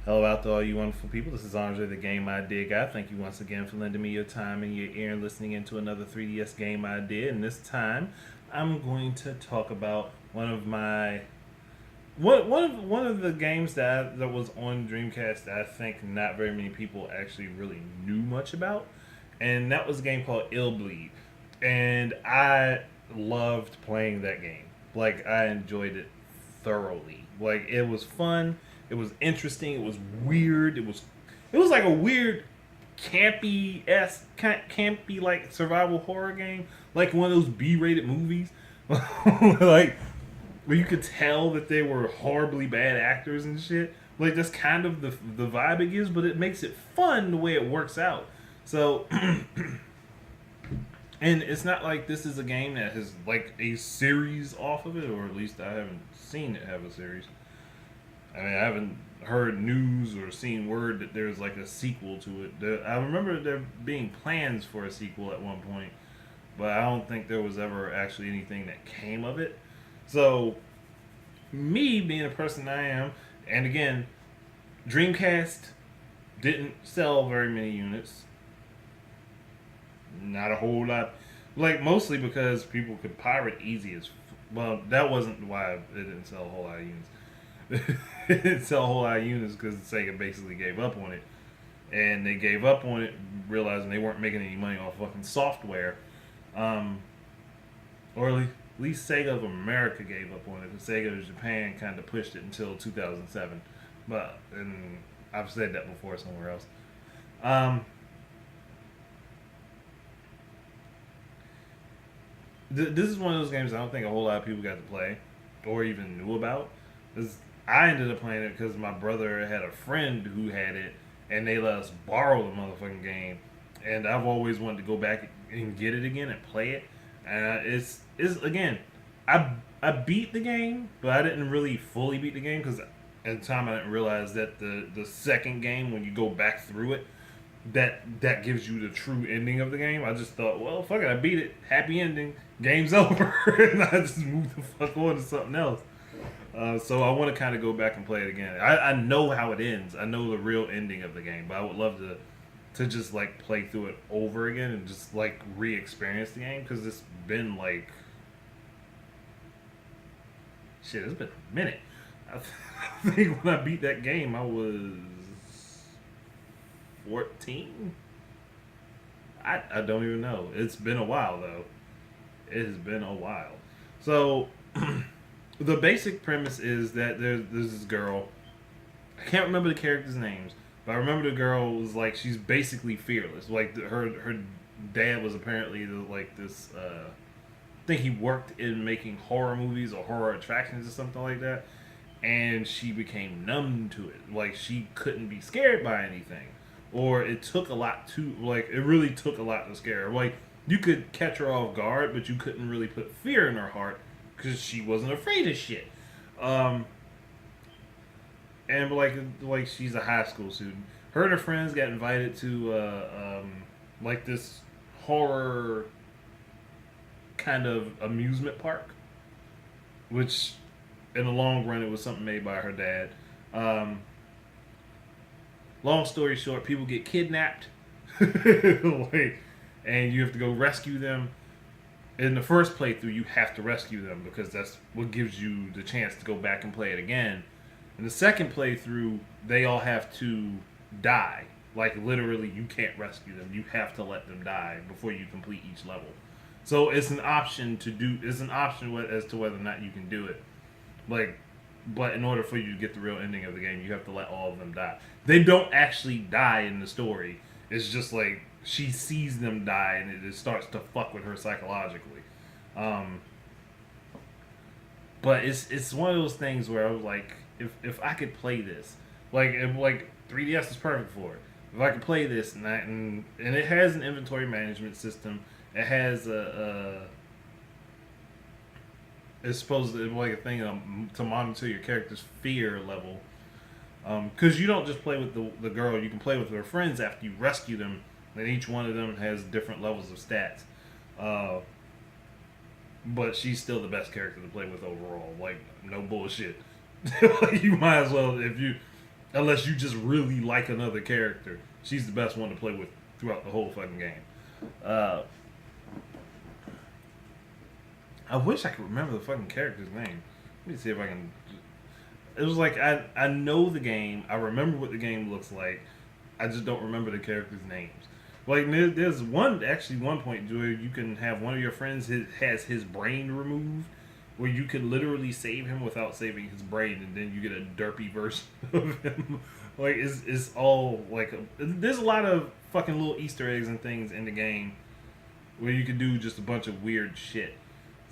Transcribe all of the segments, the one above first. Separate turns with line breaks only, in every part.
Hello out to all you wonderful people. This is Andre, the Game Idea Guy. Thank you once again for lending me your time and your ear and listening into another 3DS game idea. And this time, I'm going to talk about one of the games that was on Dreamcast that I think not very many people actually really knew much about, and that was a game called Illbleed. And I loved playing that game. Like I enjoyed it thoroughly. Like it was fun. It was interesting. It was weird. It was like a weird campy like survival horror game, like one of those B-rated movies, like where you could tell that they were horribly bad actors and shit. Like that's kind of the vibe it gives, but it makes it fun the way it works out. So, and it's not like this is a game that has like a series off of it, or at least I haven't seen it have a series. I mean, I haven't heard news or seen word that there's like a sequel to it. I remember there being plans for a sequel at one point, but I don't think there was ever actually anything that came of it. So, me being a person I am, and again, Dreamcast didn't sell very many units. Not a whole lot. Like, mostly because people could pirate easy as. Well, that wasn't why it didn't sell a whole lot of units. It didn't sell a whole lot of units because Sega basically gave up on it. And they gave up on it realizing they weren't making any money off fucking software. Um, or at least Sega of America gave up on it. Because Sega of Japan kind of pushed it until 2007. But, and I've said that before somewhere else. Um, this is one of those games I don't think a whole lot of people got to play or even knew about. This, I ended up playing it because my brother had a friend who had it, and they let us borrow the motherfucking game. And I've always wanted to go back and get it again and play it. And it's again, I beat the game, but I didn't really fully beat the game because at the time I didn't realize that the second game when you go back through it, that gives you the true ending of the game. I just thought, well, fuck it, I beat it, happy ending, game's over, and I just moved the fuck on to something else. So I want to kind of go back and play it again. I know how it ends. I know the real ending of the game, but I would love to just like play through it over again and just like re-experience the game because it's been like shit. It's been a minute. I think when I beat that game, I was 14. I don't even know. It's been a while though. It has been a while. So the basic premise is that there's this girl. I can't remember the characters' names, but I remember the girl was like she's basically fearless. Like her dad was apparently like this. I think he worked in making horror movies or horror attractions or something like that, and she became numb to it. Like she couldn't be scared by anything, or it took a lot to like it really took a lot to scare her. Like you could catch her off guard, but you couldn't really put fear in her heart because she wasn't afraid of shit. Um, and like she's a high school student. Her and her friends got invited to like this horror kind of amusement park, which in the long run it was something made by her dad. Um, Long story short, people get kidnapped, like, and you have to go rescue them. In the first playthrough, you have to rescue them because that's what gives you the chance to go back and play it again. In the second playthrough, they all have to die. Like literally, you can't rescue them. You have to let them die before you complete each level. So it's an option to do. It's an option as to whether or not you can do it. Like, but in order for you to get the real ending of the game, you have to let all of them die. They don't actually die in the story. It's just like she sees them die, and it starts to fuck with her psychologically. Um, but it's one of those things where I was like, if I could play this, like 3DS is perfect for it. If I could play this and it has an inventory management system, it has it's supposed to be like a thing to monitor your character's fear level. Because you don't just play with the girl, you can play with her friends after you rescue them, and each one of them has different levels of stats. But she's still the best character to play with overall. Like, no bullshit. You might as well, if you unless you just really like another character. She's the best one to play with throughout the whole fucking game. Uh, I wish I could remember the fucking character's name. Let me see if I can. It was like I know the game. I remember what the game looks like. I just don't remember the characters' names. Like there's one point where you can have one of your friends has his brain removed, where you can literally save him without saving his brain, and then you get a derpy version of him. Like it's all like there's a lot of fucking little Easter eggs and things in the game where you can do just a bunch of weird shit.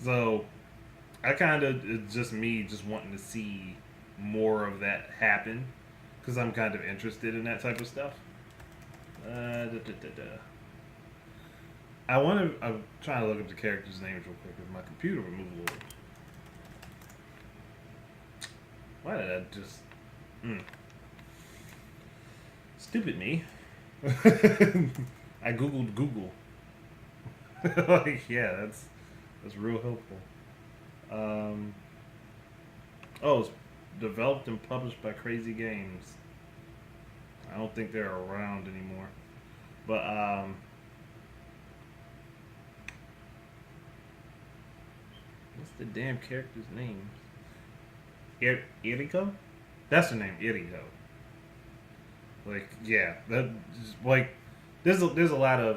So I kind of it's just me just wanting to see more of that happen because I'm kind of interested in that type of stuff. I'm trying to look up the characters' names real quick because my computer would move a little. Why did I just? Stupid me. I googled Google. Like yeah, that's real helpful. Oh, it's developed and published by Crazy Games. I don't think they're around anymore. But what's the damn character's name? Iriko? That's her name, Iriko. Like yeah, that like there's a lot of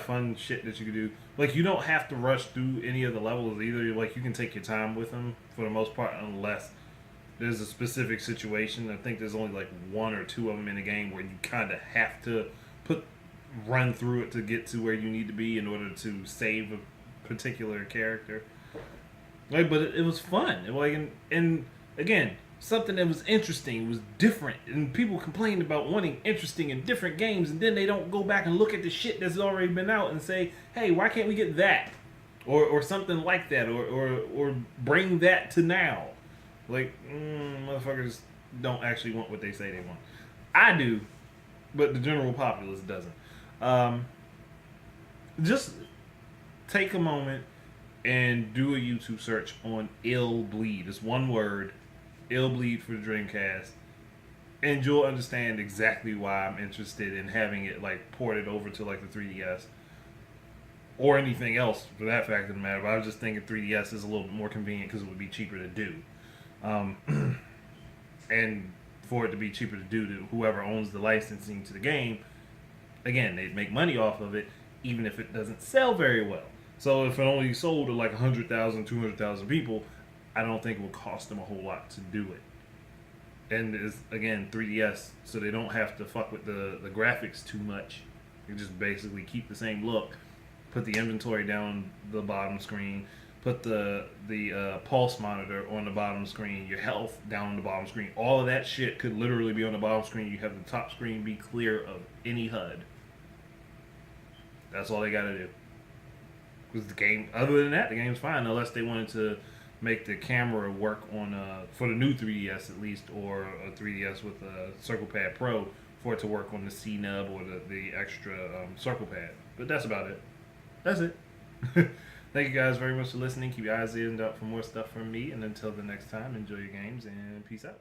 fun shit that you can do. Like you don't have to rush through any of the levels either. Like you can take your time with them for the most part, unless there's a specific situation. I think there's only like one or two of them in the game where you kind of have to run through it to get to where you need to be in order to save a particular character. Like, but it was fun. And again, something that was interesting, was different, and people complain about wanting interesting and different games, and then they don't go back and look at the shit that's already been out and say, hey, why can't we get that, or something like that, or bring that to now. Like, motherfuckers don't actually want what they say they want. I do, but the general populace doesn't. Just take a moment and do a YouTube search on Illbleed. It's one word, Illbleed for the Dreamcast, and you'll understand exactly why I'm interested in having it like ported over to like the 3DS or anything else for that fact of the matter. But I was just thinking 3DS is a little bit more convenient because it would be cheaper to do. And for it to be cheaper to do to whoever owns the licensing to the game, again, they make money off of it even if it doesn't sell very well. So if it only sold to like 100,000, 200,000 people, I don't think it will cost them a whole lot to do it. And it's, again, 3DS, so they don't have to fuck with the graphics too much. You just basically keep the same look, put the inventory down the bottom screen, put the pulse monitor on the bottom screen, your health down on the bottom screen. All of that shit could literally be on the bottom screen. You have the top screen be clear of any HUD. That's all they gotta do. Because the game, other than that, the game's fine, unless they wanted to make the camera work on for the new 3DS at least, or a 3DS with a Circle Pad Pro for it to work on the C nub or the extra Circle Pad. But that's about it. That's it. Thank you guys very much for listening. Keep your eyes ears out for more stuff from me, and until the next time, enjoy your games and peace out.